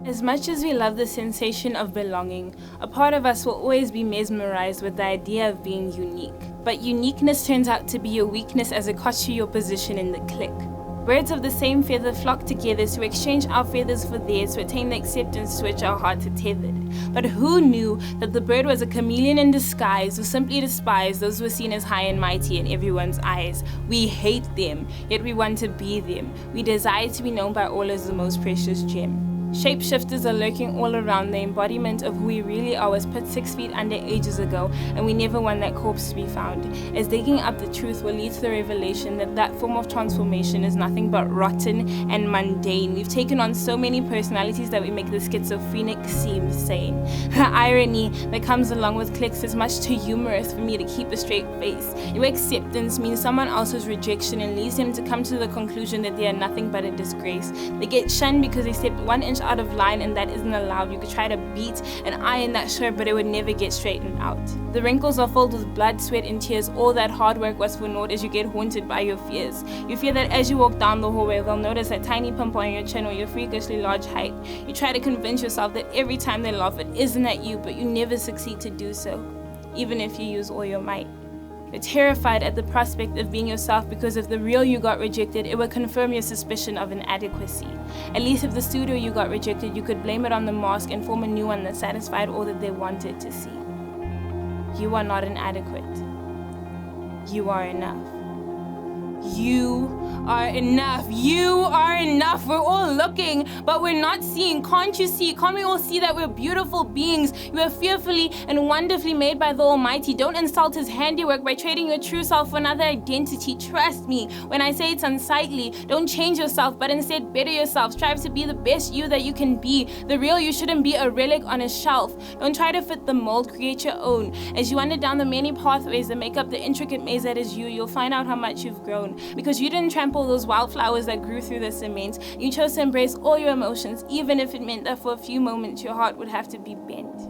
As much as we love the sensation of belonging, a part of us will always be mesmerized with the idea of being unique. But uniqueness turns out to be your weakness as it costs you your position in the clique. Birds of the same feather flock together to exchange our feathers for theirs to attain the acceptance to which our hearts are tethered. But who knew that the bird was a chameleon in disguise who simply despised those who were seen as high and mighty in everyone's eyes? We hate them, yet we want to be them. We desire to be known by all as the most precious gem. Shapeshifters are lurking all around. The embodiment of who we really are was put 6 feet under ages ago, and we never want that corpse to be found, as digging up the truth will lead to the revelation that that form of transformation is nothing but rotten and mundane. We've taken on so many personalities that we make the schizophrenic seem sane. The irony that comes along with cliques is much too humorous for me to keep a straight face. Your acceptance means someone else's rejection and leads them to come to the conclusion that they are nothing but a disgrace. They get shunned because they stepped 1 inch out of line, and that isn't allowed. You could try to beat an eye in that shirt, but it would never get straightened out. The wrinkles are filled with blood, sweat, and tears. All that hard work was for naught as you get haunted by your fears. You fear that as you walk down the hallway, they'll notice that tiny pimple on your chin or your freakishly large height. You try to convince yourself that every time they laugh, it isn't at you, but you never succeed to do so, even if you use all your might. You're terrified at the prospect of being yourself because if the real you got rejected, it would confirm your suspicion of inadequacy. At least if the studio you got rejected, you could blame it on the mask and form a new one that satisfied all that they wanted to see. You are not inadequate. You are enough. You are enough. You are enough. We're all looking, but we're not seeing. Can't you see? Can't we all see that we're beautiful beings? You are fearfully and wonderfully made by the Almighty. Don't insult His handiwork by trading your true self for another identity. Trust me when I say it's unsightly. Don't change yourself, but instead better yourself. Strive to be the best you that you can be. The real you shouldn't be a relic on a shelf. Don't try to fit the mold. Create your own. As you wander down the many pathways that make up the intricate maze that is you, you'll find out how much you've grown. Because you didn't trample those wildflowers that grew through the cement. You chose to embrace all your emotions, even if it meant that for a few moments your heart would have to be bent.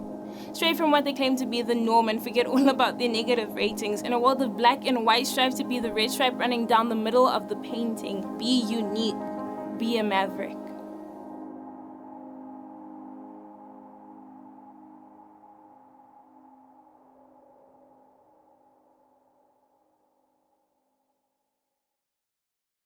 Stray from what they claim to be the norm and forget all about their negative ratings. In a world of black and white, strive to be the red stripe running down the middle of the painting. Be unique. Be a maverick.